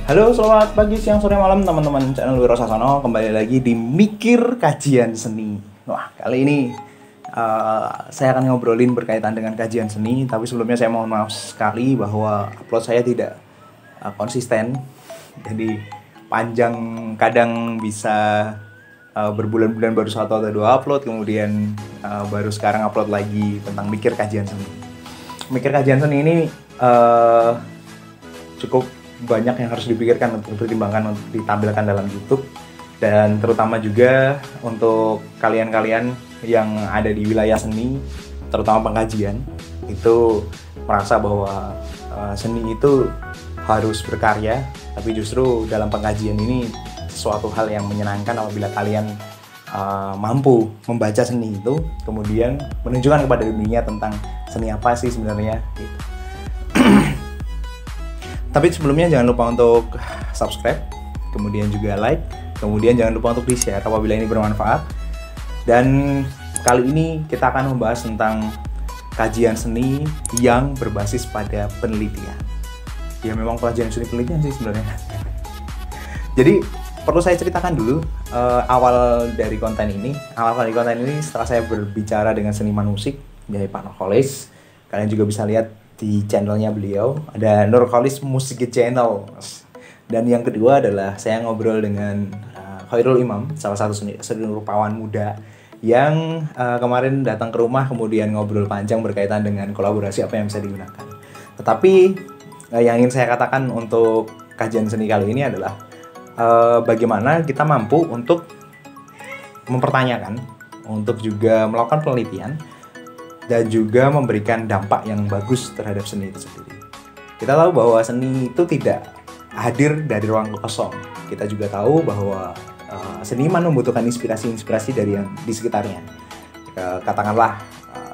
Halo, selamat pagi, siang, sore, malam teman-teman channel Wiro Sasono. Kembali lagi di Mikir Kajian Seni. Wah, kali ini saya akan ngobrolin berkaitan dengan kajian seni. Tapi sebelumnya saya mohon maaf sekali bahwa upload saya tidak konsisten. Jadi panjang, kadang bisa berbulan-bulan baru satu atau dua upload. Kemudian baru sekarang upload lagi tentang Mikir Kajian Seni. Mikir Kajian Seni ini cukup banyak yang harus dipikirkan untuk dipertimbangkan untuk ditampilkan dalam YouTube, dan terutama juga untuk kalian-kalian yang ada di wilayah seni, terutama pengkajian, itu merasa bahwa seni itu harus berkarya, tapi justru dalam pengkajian ini sesuatu hal yang menyenangkan apabila kalian mampu membaca seni itu, kemudian menunjukkan kepada dunia tentang seni apa sih sebenarnya gitu. Tapi sebelumnya jangan lupa untuk subscribe, kemudian juga like, kemudian jangan lupa untuk di-share apabila ini bermanfaat. Dan kali ini kita akan membahas tentang kajian seni yang berbasis pada penelitian. Ya memang kajian seni penelitian sih sebenarnya. Jadi perlu saya ceritakan dulu awal dari konten ini. Awal dari konten ini setelah saya berbicara dengan seniman musik dari Pak Nurkholis. Kalian juga bisa lihat di channelnya beliau, ada Nurkholis Musik Channel. Dan yang kedua adalah saya ngobrol dengan Khairul Imam, salah satu seni rupawan muda yang kemarin datang ke rumah, kemudian ngobrol panjang berkaitan dengan kolaborasi apa yang bisa digunakan. Tetapi yang ingin saya katakan untuk kajian seni kali ini adalah bagaimana kita mampu untuk mempertanyakan, untuk juga melakukan penelitian, dan juga memberikan dampak yang bagus terhadap seni itu sendiri. Kita tahu bahwa seni itu tidak hadir dari ruang kosong. Kita juga tahu bahwa seniman membutuhkan inspirasi-inspirasi dari yang di sekitarnya. Katakanlah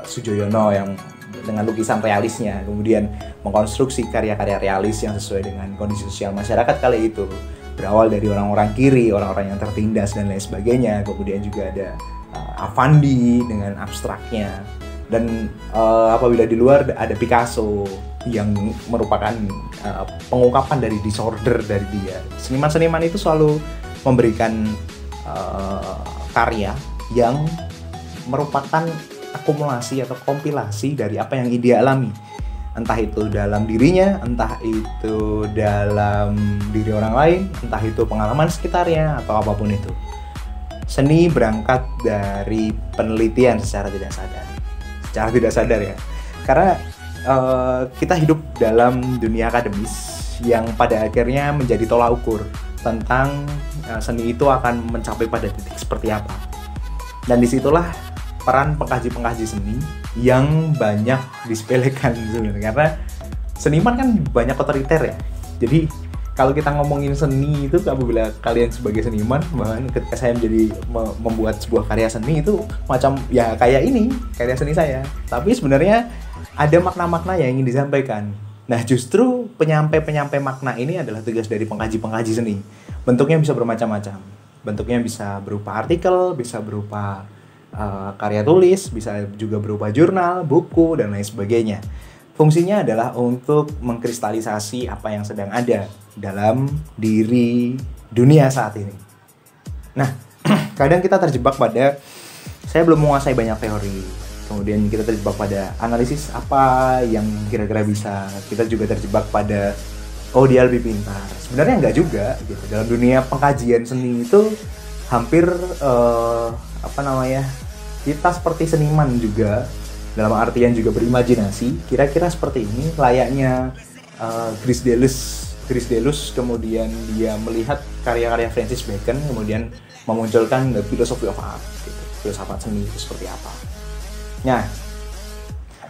Sujoyono yang dengan lukisan realisnya, kemudian mengkonstruksi karya-karya realis yang sesuai dengan kondisi sosial masyarakat kali itu. Berawal dari orang-orang kiri, orang-orang yang tertindas dan lain sebagainya. Kemudian juga ada Avandi dengan abstraknya. Dan apabila di luar ada Picasso yang merupakan pengungkapan dari disorder dari dia. Seniman-seniman itu selalu memberikan karya yang merupakan akumulasi atau kompilasi dari apa yang dia alami. Entah itu dalam dirinya, entah itu dalam diri orang lain, entah itu pengalaman sekitarnya, atau apapun itu. Seni berangkat dari penelitian secara tidak sadar ya, karena kita hidup dalam dunia akademis yang pada akhirnya menjadi tolak ukur tentang seni itu akan mencapai pada titik seperti apa. Dan disitulah peran pengkaji-pengkaji seni yang banyak disepelekan sebenarnya, karena seniman kan banyak otoriter ya. Jadi kalau kita ngomongin seni itu, apabila kalian sebagai seniman, bahkan ketika saya membuat sebuah karya seni itu macam ya kayak ini, karya seni saya. Tapi sebenarnya ada makna-makna yang ingin disampaikan. Nah, justru penyampai-penyampai makna ini adalah tugas dari pengkaji-pengkaji seni. Bentuknya bisa bermacam-macam. Bentuknya bisa berupa artikel, bisa berupa karya tulis, bisa juga berupa jurnal, buku, dan lain sebagainya. Fungsinya adalah untuk mengkristalisasi apa yang sedang ada dalam diri dunia saat ini. Nah, kadang kita terjebak pada saya belum menguasai banyak teori. Kemudian kita terjebak pada analisis apa yang kira-kira bisa. Kita juga terjebak pada dia lebih pintar. Sebenarnya enggak juga gitu. Dalam dunia pengkajian seni itu hampir kita seperti seniman juga. Dalam artian juga berimajinasi, kira-kira seperti ini layaknya Chris Deleuze, kemudian dia melihat karya-karya Francis Bacon, kemudian memunculkan the philosophy of art, gitu. Filsafat seni itu seperti apa. Nah,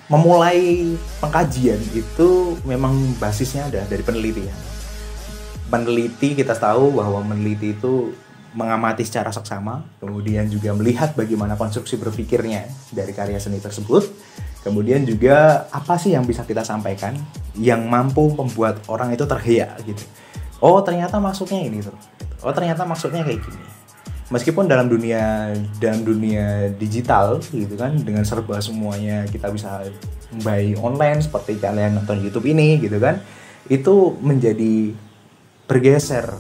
memulai pengkajian itu memang basisnya ada dari penelitian. Peneliti, kita tahu bahwa meneliti itu mengamati secara seksama, kemudian juga melihat bagaimana konstruksi berpikirnya dari karya seni tersebut, kemudian juga apa sih yang bisa kita sampaikan yang mampu membuat orang itu terheyak gitu. Oh, ternyata maksudnya ini tuh. Oh, ternyata maksudnya kayak gini. Meskipun dalam dunia digital gitu kan, dengan serba semuanya kita bisa buy online seperti kalian nonton YouTube ini gitu kan, itu menjadi bergeser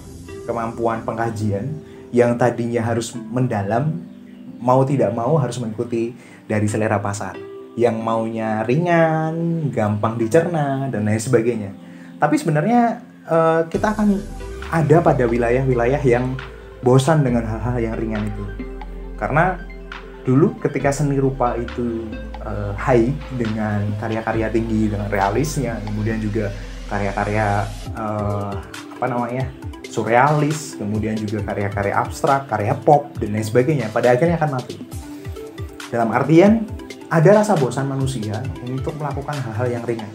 kemampuan pengkajian yang tadinya harus mendalam, mau tidak mau harus mengikuti dari selera pasar yang maunya ringan, gampang dicerna, dan lain sebagainya. Tapi sebenarnya kita akan ada pada wilayah-wilayah yang bosan dengan hal-hal yang ringan itu. Karena dulu ketika seni rupa itu high dengan karya-karya tinggi, dengan realisnya, kemudian juga karya-karya surrealis, kemudian juga karya-karya abstrak, karya pop, dan lain sebagainya, pada akhirnya akan mati. Dalam artian, ada rasa bosan manusia untuk melakukan hal-hal yang ringan.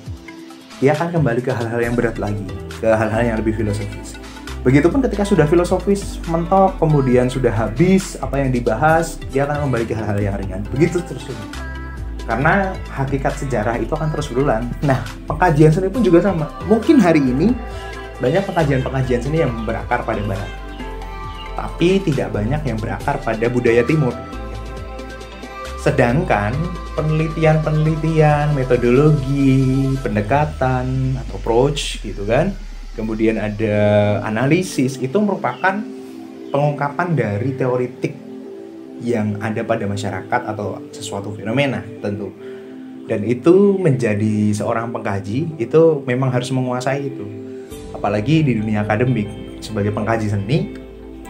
Dia akan kembali ke hal-hal yang berat lagi, ke hal-hal yang lebih filosofis. Begitupun ketika sudah filosofis mentok, kemudian sudah habis apa yang dibahas, dia akan kembali ke hal-hal yang ringan. Begitu terus. Karena hakikat sejarah itu akan terus berulang. Nah, pengkajian seni pun juga sama. Mungkin hari ini banyak pengkajian seni yang berakar pada barat, tapi tidak banyak yang berakar pada budaya timur. Sedangkan penelitian, metodologi, pendekatan, atau approach gitu kan, kemudian ada analisis, itu merupakan pengungkapan dari teoritik yang ada pada masyarakat atau sesuatu fenomena tentu. Dan itu menjadi seorang pengkaji, itu memang harus menguasai itu. Apalagi di dunia akademik, sebagai pengkaji seni,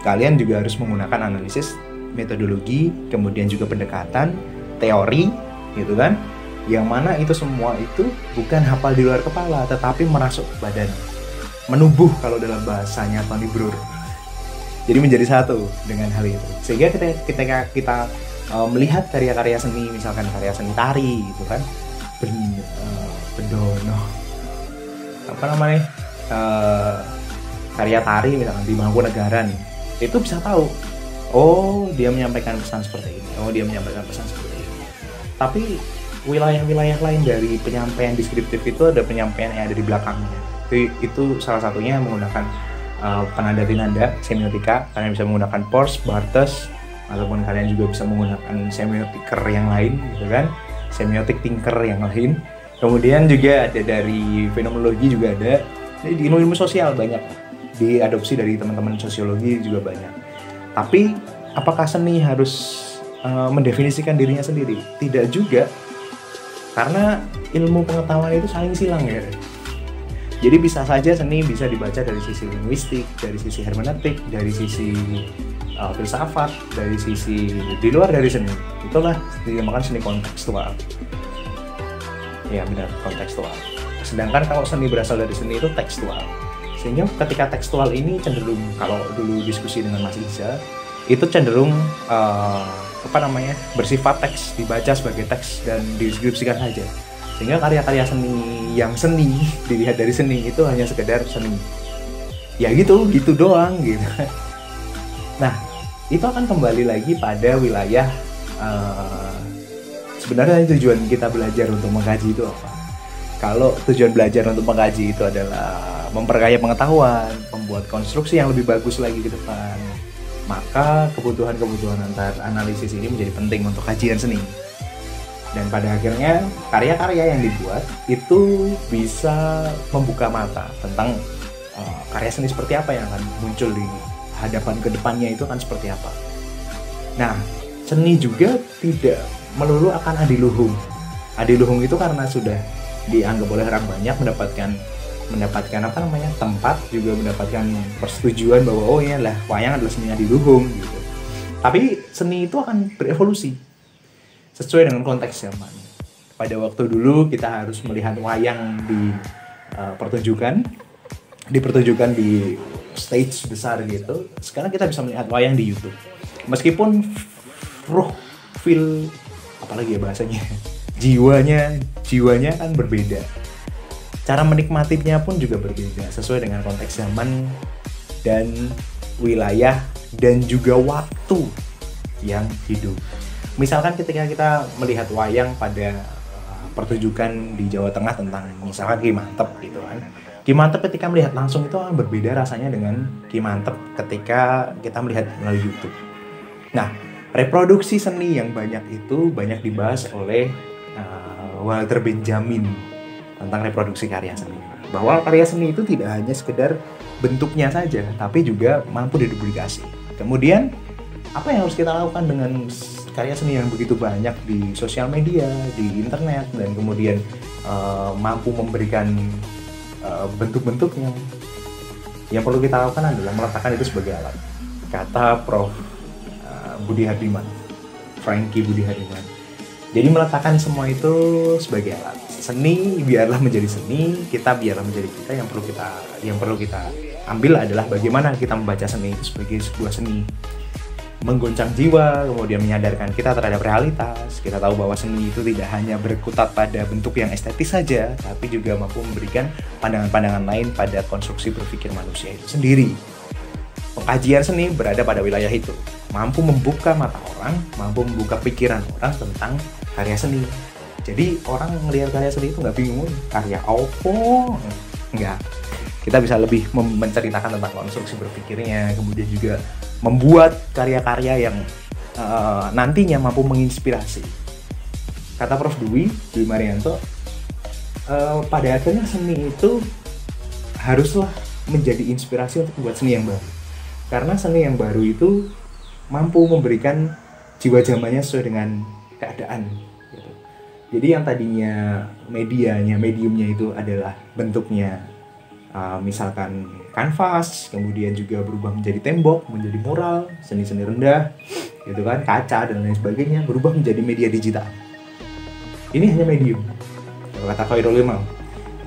kalian juga harus menggunakan analisis, metodologi, kemudian juga pendekatan, teori, gitu kan? Yang mana itu semua itu bukan hafal di luar kepala, tetapi merasuk ke badan, menubuh kalau dalam bahasanya Tony Breuer. Jadi menjadi satu dengan hal itu. Sehingga ketika kita melihat karya-karya seni, misalkan karya seni tari, gitu kan, Bedono, karya tari misalkan di Mangkunegaran, itu bisa tahu, oh dia menyampaikan pesan seperti ini, oh dia menyampaikan pesan seperti ini. Tapi wilayah-wilayah lain dari penyampaian deskriptif itu ada penyampaian yang ada di belakangnya. Itu salah satunya menggunakan penanda-tinanda semiotika. Kalian bisa menggunakan Peirce, Barthes, ataupun kalian juga bisa menggunakan semiotiker yang lain, gitu kan, semiotik thinker yang lain. Kemudian juga ada dari fenomenologi, juga ada di ilmu sosial banyak, diadopsi dari teman-teman sosiologi juga banyak. Tapi apakah seni harus mendefinisikan dirinya sendiri? Tidak juga, karena ilmu pengetahuan itu saling silang ya. Jadi bisa saja seni bisa dibaca dari sisi linguistik, dari sisi hermeneutik, dari sisi filsafat, dari sisi di luar dari seni. Itulah dinamakan seni kontekstual. Ya benar, kontekstual. Sedangkan kalau seni berasal dari seni itu tekstual. Sehingga ketika tekstual ini cenderung, kalau dulu diskusi dengan Mas Iza, itu cenderung bersifat teks, dibaca sebagai teks dan dideskripsikan saja. Sehingga karya-karya seni yang seni dilihat dari seni itu hanya sekedar seni. Ya gitu doang gitu. Nah, itu akan kembali lagi pada wilayah sebenarnya tujuan kita belajar untuk mengkaji itu apa? Kalau tujuan belajar untuk mengkaji itu adalah memperkaya pengetahuan, membuat konstruksi yang lebih bagus lagi ke depan, maka kebutuhan-kebutuhan antar analisis ini menjadi penting untuk kajian seni. Dan pada akhirnya karya-karya yang dibuat itu bisa membuka mata tentang karya seni seperti apa yang akan muncul di hadapan ke depannya, itu akan seperti apa. Nah, seni juga tidak melulu akan adiluhung. Adiluhung itu karena sudah dianggap oleh orang banyak mendapatkan tempat, juga mendapatkan persetujuan bahwa oh iya lah, wayang adalah seni adiluhung gitu. Tapi seni itu akan berevolusi sesuai dengan konteks zaman. Pada waktu dulu kita harus melihat wayang di pertunjukan di stage besar gitu. Sekarang kita bisa melihat wayang di YouTube. Meskipun jiwanya kan berbeda. Cara menikmatinya pun juga berbeda sesuai dengan konteks zaman dan wilayah dan juga waktu yang hidup. Misalkan ketika kita melihat wayang pada pertunjukan di Jawa Tengah tentang misalkan Ki Mantep gitu kan. Ki Mantep ketika melihat langsung itu akan berbeda rasanya dengan Ki Mantep ketika kita melihat melalui YouTube. Nah, reproduksi seni yang banyak itu banyak dibahas oleh Walter Benjamin tentang reproduksi karya seni. Bahwa karya seni itu tidak hanya sekedar bentuknya saja, tapi juga mampu diduplikasi. Kemudian apa yang harus kita lakukan dengan karya seni yang begitu banyak di sosial media, di internet, dan kemudian mampu memberikan bentuk-bentuknya? Yang perlu kita lakukan adalah meletakkan itu sebagai alat. Kata Prof. Budi Hardiman, Frankie Budi Hardiman. Jadi meletakkan semua itu sebagai alat. Seni biarlah menjadi seni, kita biarlah menjadi kita. Yang perlu kita ambil adalah bagaimana kita membaca seni itu sebagai sebuah seni. Menggoncang jiwa, kemudian menyadarkan kita terhadap realitas. Kita tahu bahwa seni itu tidak hanya berkutat pada bentuk yang estetis saja, tapi juga mampu memberikan pandangan-pandangan lain pada konstruksi berpikir manusia itu sendiri. Pengkajian seni berada pada wilayah itu, mampu membuka mata orang, mampu membuka pikiran orang tentang karya seni. Jadi orang melihat karya seni itu nggak bingung, karya opo? Enggak. Kita bisa lebih menceritakan tentang konstruksi berpikirnya, kemudian juga membuat karya-karya yang nantinya mampu menginspirasi. Kata Prof. Dwi Marianto, pada akhirnya seni itu haruslah menjadi inspirasi untuk membuat seni yang baru. Karena seni yang baru itu mampu memberikan jiwa zamannya sesuai dengan keadaan. Gitu. Jadi yang tadinya mediumnya itu adalah bentuknya misalkan kanvas, kemudian juga berubah menjadi tembok, menjadi mural, seni-seni rendah, gitu kan, kaca dan lain sebagainya, berubah menjadi media digital. Ini hanya medium. Kalau kata Khairul Imam,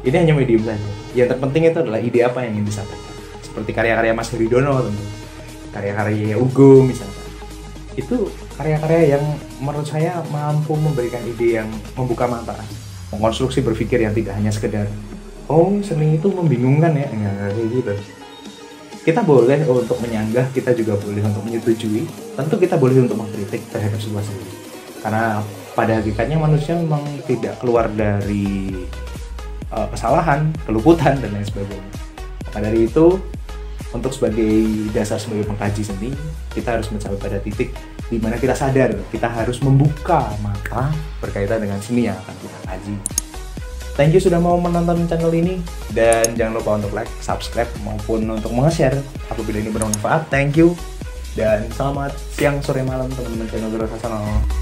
ini hanya medium saja. Yang terpenting itu adalah ide apa yang ingin disampaikan. Seperti karya-karya Mas Heri Dono tentu, karya-karya Ugo misalkan. Itu karya-karya yang menurut saya mampu memberikan ide yang membuka mata, mengkonstruksi berpikir yang tidak hanya sekedar seni itu membingungkan ya, enggak kayak gitu. Kita boleh untuk menyanggah, kita juga boleh untuk menyetujui, tentu kita boleh untuk mengkritik terhadap sebuah seni. Karena pada hakikatnya manusia memang tidak keluar dari kesalahan, keluputan dan lain sebagainya. Maka dari itu, untuk sebagai dasar sebagai pengkaji seni, kita harus mencapai pada titik di mana kita sadar kita harus membuka mata berkaitan dengan seni yang akan kita kaji. Thank you sudah mau menonton channel ini, dan jangan lupa untuk like, subscribe, maupun untuk nge-share apabila ini bermanfaat. Thank you, dan selamat siang, sore, malam teman-teman channel Wiro Sasono.